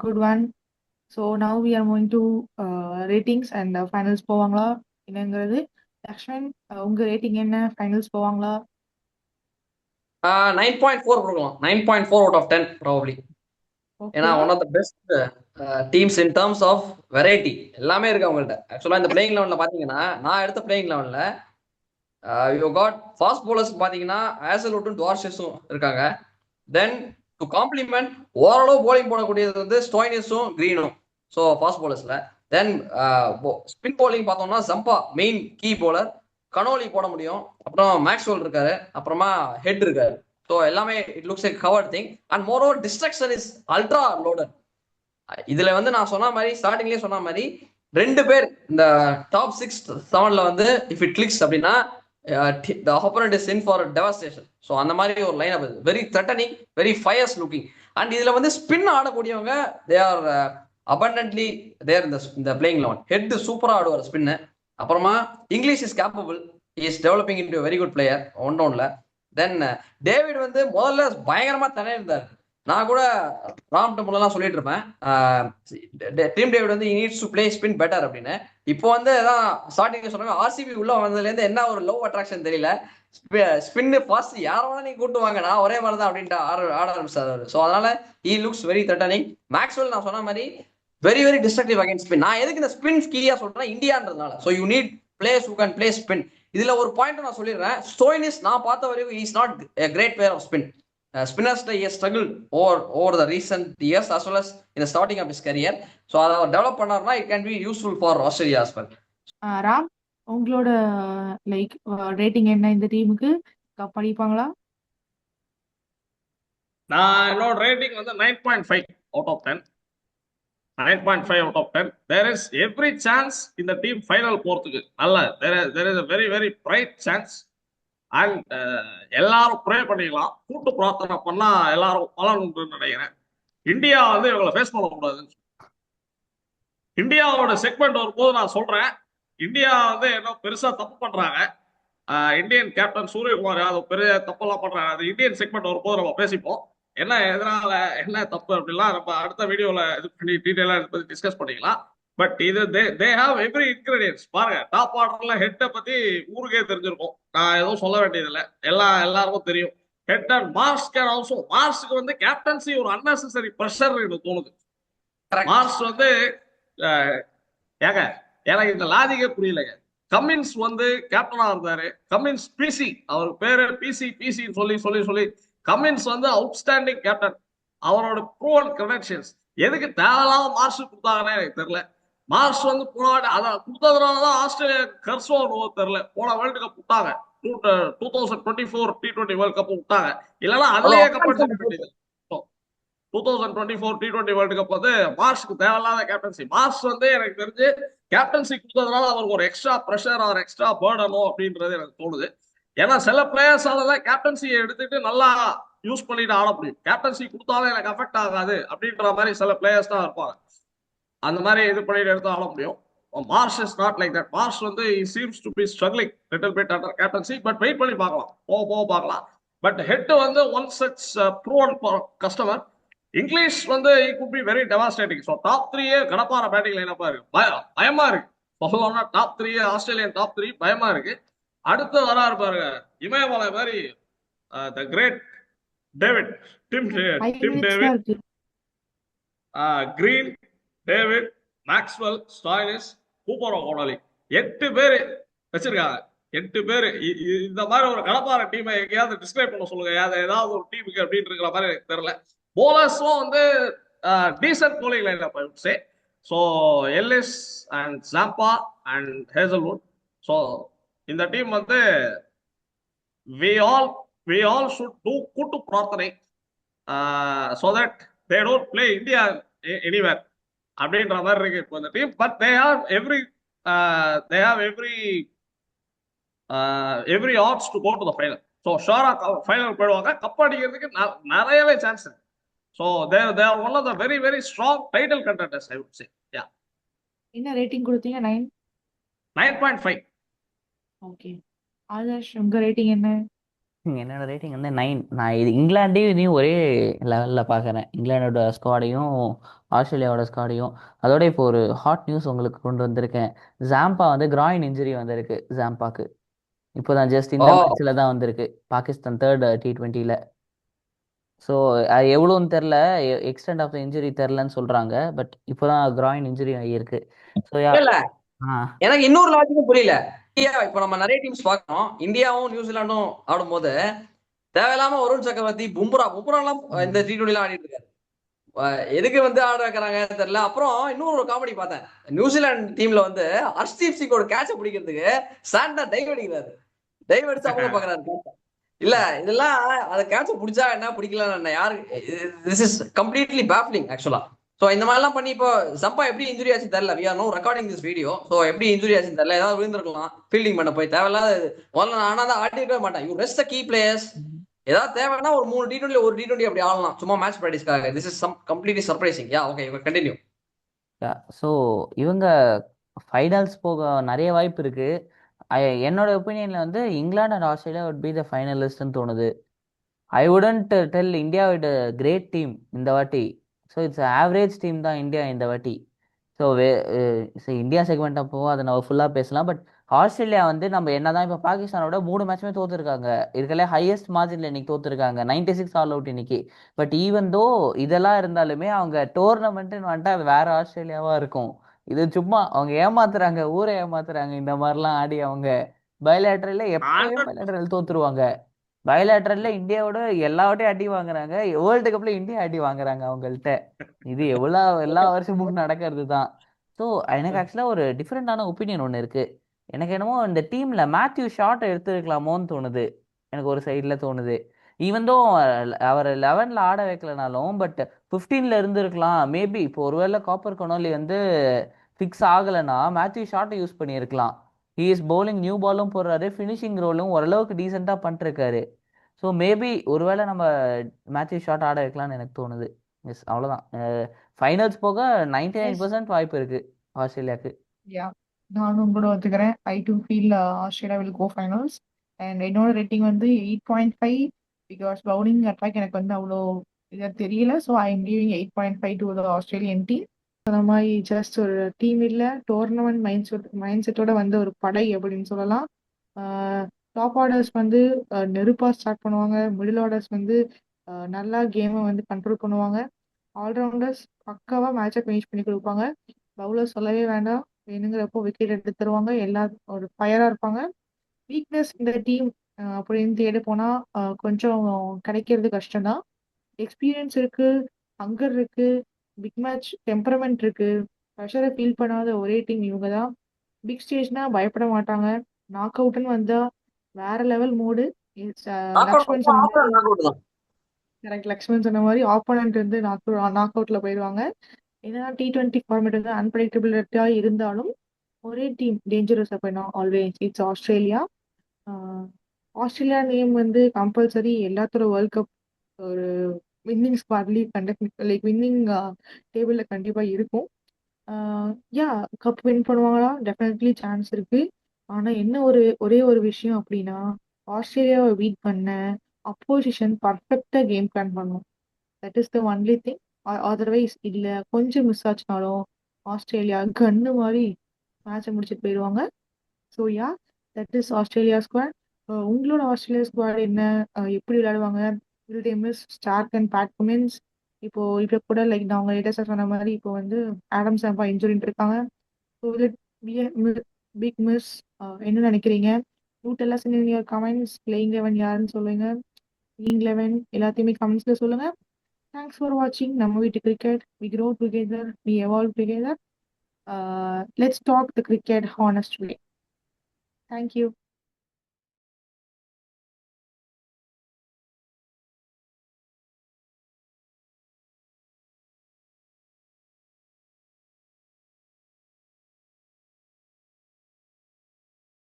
good one. So now we are moving to ratings and finals போவாங்களா என்னங்கிறது. லக்ஷ்மன், உங்க rating என்ன? ஃபைனல்ஸ் போவாங்களா? 9.4 கொடுக்கலாம். 9.4 out of 10 probably. ஏன்னா okay. One of the best teams in terms of variety எல்லாமே இருக்கு அவங்கள்ட்ட. ஆக்சுவலா இந்த பிளேயிங் லெவன்ல பாத்தீங்கன்னா, நான் எடுத்த பிளேயிங் லெவன்ல யூ காட் ஃபாஸ்ட் bowlers பாத்தீங்கன்னா ஆசல்வுட்டும் டுவார்ஷஸும் இருக்காங்க. தென் டு காம்ப்ளிமெண்ட் ஓரளவு போலிங் போடக்கூடியது வந்து ஸ்டோயினிஸும் கிரீனும். ஸோ ஃபாஸ்ட் bowlersல தென் ஸ்பின் bowling பார்த்தோம்னா Zampa main key bowler, Connolly போட முடியும், அப்புறம் மேக்ஸ்வெல் இருக்காரு, அப்புறமா ஹெட் இருக்காரு. ஸோ எல்லாமே it looks like covered thing and moreover destruction is ultra loaded. இதுல வந்து நான் சொன்ன மாதிரி ஸ்டார்டிங்லேயே சொன்ன மாதிரி 2 பேர் இந்த டாப் 6-7ல வந்து இஃப் இட் கிளிக்ஸ் அப்படின்னா the opponent is in for devastation. So அந்த மாதிரி ஒரு line up very threatening, very fires looking. And இதுல வந்து ஸ்பின் ஆடக்கூடியவங்க தே ஆர் abundantly தேர் இந்த பிளேயிங் லெவன். ஹெட் சூப்பரா ஆடுவார் ஸ்பின்னு. அப்புறமா English is capable, is developing into very good player ஒன்ல. தென் டேவிட் வந்து முதல்ல பயங்கரமா தனியா இருந்தார். நான் கூட ராம் டெம்பிள்லாம் சொல்லிட்டு இருப்பேன் டீம் டேவிட் வந்து needs to play spin better அப்படின்னு. இப்போ வந்து அதான் ஸ்டார்டிங் சொன்னாங்க, ஆர்சிபி உள்ள வந்ததுலேருந்து என்ன ஒரு லவ் அட்ராக்ஷன் தெரியல. ஸ்பின்னு ஃபாஸ்ட் யார வேணா நீங்க கூட்டு வாங்க, நான் ஒரே மாதிரி தான் அப்படின்ட்டு ஆட ஆரம்பிச்சாரு. ஸோ அதனால he looks very threatening. Maxwell நான் சொன்ன மாதிரி very very destructive against spin. நான் எதுக்கு இந்த ஸ்பின் கீயா சொல்றேன், இந்தியான்றதுனால. So you need players who can play spin. இதுல ஒரு பாயிண்ட் நான் சொல்லிடுறேன், ஸ்டோயினிஸ் நான் பார்த்த வரைக்கும் is not a great player of spin. Spinners he has struggled over the recent years as well as in the starting of his career. So அதை develop பண்ணாருன்னா it can be useful for Australia as well. Ram, உங்களோட like rating என்ன இந்த டீமுக்கு? Cup அடிப்பாங்களா? நான் என்னோட rating வந்து 9.5 out of 10. 9.5 out of 10. There is every chance இந்த டீம் ஃபைனல் போறதுக்கு. நல்ல there is a very very bright chance. And எல்லாரும் ப்ரே பண்ணிக்கலாம், கூட்டு பிரார்த்தனை பண்ணா எல்லாரும் பலன் உண்டுன்னு நினைக்கிறேன். இந்தியா வந்து இவங்களை ஃபேஸ் பண்ணக்கூடாதுன்னு. இந்தியாவோட செக்மெண்ட் வரும்போது நான் சொல்றேன், இந்தியா வந்து என்ன பெருசா தப்பு பண்றாங்க, இந்தியன் கேப்டன் சூரியகுமார் யாதவ் பெரிய தப்பெல்லாம் பண்றாங்க. அது இந்தியன் செக்மெண்ட் வரும்போது நம்ம பேசிப்போம், என்ன எதனால என்ன தப்பு அப்படிலாம் நம்ம அடுத்த வீடியோல இது பண்ணி டீட்டெயிலா இதை பத்தி டிஸ்கஸ் பண்ணிக்கலாம். பட் இது தே ஹாவ் எவ்ரி இன்கிரீடியன்ஸ். பாருங்க, டாப் ஆர்டர்ல ஹெட்டை பத்தி ஊருக்கே தெரிஞ்சிருக்கும், நான் எதுவும் சொல்ல வேண்டியதில்லை, எல்லாருக்கும் தெரியும். Head and Marsh can also. மார்ஸ்க்கு வந்து கேப்டன்சி ஒரு அன்னெசரி ப்ரெஷர் எனக்கு தோணுது. மார்ஸ் வந்து ஏங்க எனக்கு இந்த லாஜிக்கே புரியலைங்க. கமின்ஸ் வந்து கேப்டனா இருந்தாரு, கமின்ஸ் பிசி, அவர் பேரு பிசின்னு சொல்லி சொல்லி சொல்லி கமின்ஸ் வந்து அவுட்ஸ்டாண்டிங் கேப்டன். அவரோட ப்ரூவன் கிரெடென்ஷியல்ஸ். எதுக்கு தேவையில்லாம மார்ஸ் கொடுத்தாங்கன்னு எனக்கு தெரியல. மார்ஸ் வந்து போன அதை கொடுத்ததுனாலதான் ஆஸ்திரேலியா கர்சோ தெரியல, போன வேர்ல்டு கப் விட்டாங்க, 2024 T20 வேர்ல்ட் கப் விட்டாங்க. இல்லைன்னா அதுலயே கப் அடிச்சிருக்க வேண்டியது. 2024 T20 வேர்ல்டு கப் வந்து மார்ஸ்க்கு தேவையில்லாத கேப்டன்சி. மார்ஸ் வந்து எனக்கு தெரிஞ்சு கேப்டன்சி கொடுத்ததுனால அவருக்கு ஒரு எக்ஸ்ட்ரா ப்ரெஷர் ஆர் எக்ஸ்ட்ரா பேர்டனோ அப்படின்றது எனக்கு தோணுது. ஏன்னா சில பிளேயர்ஸால கேப்டன்சியை எடுத்துட்டு நல்லா யூஸ் பண்ணிட்டு ஆட முடியும், கேப்டன்சி கொடுத்தாலும் எனக்கு அஃபெக்ட் ஆகாது அப்படின்ற மாதிரி சில பிளேயர்ஸ் தான் இருப்பாங்க, அந்த மாதிரி இது பண்ணிட்டு எடுத்து ஆட முடியும். Marsh is not like that. Marsh வந்து seems to be struggling little bit under captaincy. But wait பண்ணி பார்க்கலாம், போக பார்க்கலாம். பட் ஹெட் வந்து one such proven customer. Inglis வந்து it could be very devastating. So top 3 கடப்பார பேட்டிங் லைனப்பா இருக்கு, பயமா இருக்கு. சொல்லணும்னா டாப் 3 ஆஸ்திரேலியன் டாப் 3 பயமா இருக்கு. அடுத்து வராரு பாருங்க இமயமலை மாதிரி, the great David, Tim David, Green, David, Maxwell, Stoinis, Cooper Connolly, 8 பேர் வச்சிருக்காங்க. 8 பேர் இந்த மாதிரி ஒரு கடப்பார டீமை எங்கேயாவது டிஸ்கிரைப் பண்ண சொல்லுங்க, ஏதாவது ஒரு டீமுக்கு அப்படின்னு இருக்கிற மாதிரி எனக்கு தெரியல. போலர்ஸும் வந்து decent bowling lineup I would say. So Ellis and Zampa and Hazlewood. So இந்த டீம் வந்து we all should do கூட்டு பிரார்த்தனை so that they don't play India anywhere அப்படின்ற மாதிரி இருக்கு இப்போ இந்த team. But they have every odds to go to the final. So ஷோரா ஃபைனல் போயிடுவாங்க, கப் அடிக்கிறதுக்கு நிறையவே சான்ஸ் இருக்கு. So they are one of the very very strong title contenders I would say. Yeah. என்ன ரேட்டிங் கொடுத்தீங்க? 9.5. Okay. Adarsh, உங்க rating என்ன? என்னோட ரேட்டிங் வந்து 9. நான் இது இங்கிலாண்டையும் இதையும் ஒரே லெவலில் பார்க்குறேன். இங்கிலாண்டோட ஸ்குவாடையும் ஆஸ்திரேலியாவோட ஸ்குவாடையும். அதோட இப்போ ஒரு ஹாட் நியூஸ் உங்களுக்கு கொண்டு வந்திருக்கேன். ஜாம்பா வந்து கிராயின் இன்ஜுரி வந்திருக்கு ஜாம்பாக்கு. இப்போதான் ஜஸ்ட் ஓ இந்த மேட்ச்ல தான் வந்திருக்கு, பாகிஸ்தான் தேர்ட் T20ல. ஸோ அது எவ்வளோன்னு தெரில, எக்ஸ்டெண்ட் ஆஃப் த இன்ஜுரி தெரிலன்னு சொல்கிறாங்க. பட் இப்போதான் கிராயின் இன்ஜுரி ஆகியிருக்கு. So yeah. இல்ல ஆ எனக்கு இன்னொரு லாஜிக்கும் புரியல. இந்தியா இப்ப நம்ம நிறைய டீம்ஸ் பார்க்கணும், இந்தியாவும் நியூசிலாண்டும் ஆடும்போது தேவையில்லாம வருண் சக்கரவர்த்தி, பும்ரா எல்லாம் இந்த T20 எல்லாம் ஆடிட்டு இருக்காரு. எதுக்கு வந்து ஆட வைக்கிறாங்க தெரியல. அப்புறம் இன்னொரு காமெடி பார்த்தேன். நியூசிலாந்து டீம்ல வந்து ஹர்ஷ்தீப் சிங்கோட கேட்ச பிடிக்கிறதுக்கு சாண்டா டைவ் அடிக்கிறாரு. டைவ் அடிச்சு அவங்க பாக்குறாரு. இல்ல இதெல்லாம் அதை கேட்ச பிடிச்சா என்ன, பிடிக்கல என்ன, யாரு, திஸ் இஸ் கம்ப்ளீட்லி பேஃப்லிங் ஆக்சுவலா. சோ இந்த மாதிரி எல்லாம் பண்ணி இப்போ சம்பா எப்படி இன்ஜுரி ஆச்சு தெரியல. We are no recording this video. So எப்படி இன்ஜுரி ஆச்சுன்னு தெரியல. ஏதாவது விழுந்திருக்கலாம் ஃபீல்டிங் பண்ண போய். தேவையில்லாத முதல்ல ஆனா தான் ஆடி இருக்கவே மாட்டேன். You rest the key players. ஏதாவது தேவைன்னா ஒரு 3 T20 ஒரு T20 அப்படி ஆடலாம் சும்மா மேட்ச் ப்ராக்டிஸ்க்காக. This is some completely surprising. Yeah okay, continue. So இவங்க ஃபைனல்ஸ் போக நிறைய வாய்ப்பு இருக்கு. என்னோட ஒப்பீனியன்ல வந்து England and Australia would be the ஃபைனலிஸ்ட்னு தோணுது. I wouldn't tell India with great team இந்த வாட்டி. ஸோ இட்ஸ் ஆவரேஜ் டீம் தான் இந்தியா இந்த வாட்டி. ஸோ இந்தியா செக்மெண்ட் அப்போ அதை நம்ம ஃபுல்லாக பேசலாம். பட் ஆஸ்திரேலியா வந்து நம்ம என்னதான் இப்போ பாகிஸ்தானோட 3 மேட்சுமே தோத்துருக்காங்க. இருக்கல ஹையஸ்ட் மார்ஜினில் இன்னைக்கு தோத்துருக்காங்க, 96 ஆல் அவுட் இன்னைக்கு. பட் ஈவன் தோ இதெல்லாம் இருந்தாலுமே அவங்க டோர்னமெண்ட்டுன்னு வந்துட்டு அது வேற ஆஸ்திரேலியாவா இருக்கும். இது சும்மா அவங்க ஏமாத்துறாங்க, ஊரை ஏமாத்துறாங்க. இந்த மாதிரிலாம் ஆடி அவங்க பயலேட்டரில் எப்பயும் பயலேட்டரில் தோத்துருவாங்க. பயலேட்டரல்ல இந்தியாவோட எல்லாவட்டையும் அடி வாங்குறாங்க. வேர்ல்டு கப்ல இந்தியா அடி வாங்குறாங்க அவங்கள்ட்ட. இது எல்லா வருஷமும் நடக்கிறது தான். ஸோ எனக்கு ஆக்சுவலாக ஒரு டிஃப்ரெண்டான ஒப்பீனியன் ஒன்று இருக்கு. எனக்கு என்னமோ இந்த டீம்ல மேத்யூ ஷாட் எடுத்துருக்கலாமோன்னு தோணுது. எனக்கு ஒரு சைடில் தோணுது. ஈவன் தோ அவர் 11ல ஆட வைக்கலனாலும் பட் 15ல இருந்திருக்கலாம் மேபி. இப்போ ஒருவேளை காப்பர் கொனோலி வந்து ஃபிக்ஸ் ஆகலைன்னா மேத்யூ ஷாட்டை யூஸ் பண்ணியிருக்கலாம். ஹி இஸ் பவுலிங், நியூ பாலும் போடுறாரு, ஃபினிஷிங் ரோலும் ஓரளவுக்கு டீசெண்டாக பண்ணிருக்காரு. ஸோ மேபி ஒருவேளை நம்ம மேத்யூ ஷாட் ஆட வைக்கலாம்னு எனக்கு தோணுது. எஸ், அவ்வளோதான். ஃபைனல்ஸ் போக 99% வாய்ப்பு இருக்கு ஆஸ்திரேலியாவுக்கு. யா, நானும் கூட ஒத்துக்கிறேன். I do feel Australia will go finals. And என்னோட ரேட்டிங் வந்து 8.5. பிகாஸ் பவுலிங் அட்டாக் எனக்கு வந்து அவ்வளோ இதாக தெரியல. So I am giving 8.5 to the Australian team. அந்த மாதிரி ஜஸ்ட் ஒரு டீம் இல்லை, டோர்னமெண்ட் மைண்ட் செட்டோட வந்து ஒரு படை அப்படின்னு சொல்லலாம். டாப் ஆர்டர்ஸ் வந்து நெருப்பாக ஸ்டார்ட் பண்ணுவாங்க. மிடில் ஆர்டர்ஸ் வந்து நல்லா கேமை வந்து கண்ட்ரோல் பண்ணுவாங்க. ஆல்ரவுண்டர்ஸ் பக்காவாக மேட்சை ஃபினிஷ் பண்ணி கொடுப்பாங்க. பவுலர் சொல்லவே வேண்டாம், வேணுங்கிறப்போ விக்கெட் எடுத்து தருவாங்க. எல்லா ஒரு ஃபயராக இருப்பாங்க. வீக்னஸ் இந்த டீம் அப்படின்னு தேட போனால் கொஞ்சம் கிடைக்கிறது கஷ்டம்தான். எக்ஸ்பீரியன்ஸ் இருக்கு, ஹங்கர் இருக்கு, பிக் மேட்ச் டெம்பரமெண்ட் இருக்கு. ப்ரெஷரை ஃபீல் பண்ணாத ஒரே டீம் இவங்க தான். பிக் ஸ்டேஜ்னா பயப்பட மாட்டாங்க. நாக் அவுட்னு வந்தா வேற லெவல் மூடு. லக்ஷ்மண் சொன்ன மாதிரி, கரெக்ட், லக்ஷ்மண் சொன்ன மாதிரி ஆப்போனண்ட் வந்து நாக் அவுட்ல போயிடுவாங்க. ஏன்னா T20 ஃபார்மேட் வந்து அன்பிரடிக்டபிலிட்டியா இருந்தாலும் ஒரே டீம் டேஞ்சரஸ் அப்படின்னா always it's Australia. Australia name வந்து கம்பல்சரி எல்லாத்தோட வேர்ல்ட் கப் ஒரு வின்னிங் ஸ்குவாட்லயும் கண்டக்ட் லைக் வின்னிங் டேபிள்ல கண்டிப்பா இருக்கும். யா, கப் வின் பண்ணுவாங்களா? டெஃபினெட்லி சான்ஸ் இருக்கு. ஆனா என்ன ஒரே ஒரு விஷயம் அப்படின்னா, ஆஸ்திரேலியாவை பீட் பண்ண அப்போசிஷன் பர்ஃபெக்டா கேம் பிளான் பண்ணும். That is the only thing. Otherwise இல்ல கொஞ்சம் மிஸ் ஆச்சுனாலும் ஆஸ்திரேலியா கன்னு மாதிரி மேட்சை முடிச்சுட்டு போயிடுவாங்க. So yeah, that is Australia squad. உங்களோட ஆஸ்திரேலியா ஸ்குவாட் என்ன? எப்படி விளையாடுவாங்க? Will they miss Stark and Pat Cummins? இப்போ கூட லைக் நான் உங்க லேட்டஸ்டாக சொன்ன மாதிரி இப்போ வந்து ஆடம் சாம்பா இன்ஜுரின்னு இருக்காங்க. So will it be big miss? என்ன நினைக்கிறீங்க? ரூட் எல்லாம் சொன்னீங்க, கமெண்ட்ஸ். பிளேயிங் 11 யாருன்னு சொல்லுங்க, பிளேயிங் 11 எல்லாத்தையுமே கமெண்ட்ஸ்ல சொல்லுங்க. Thanks for watching நம்ம வீட்டு cricket. We grow together, we evolve together. Let's talk the cricket honest way. Thank you.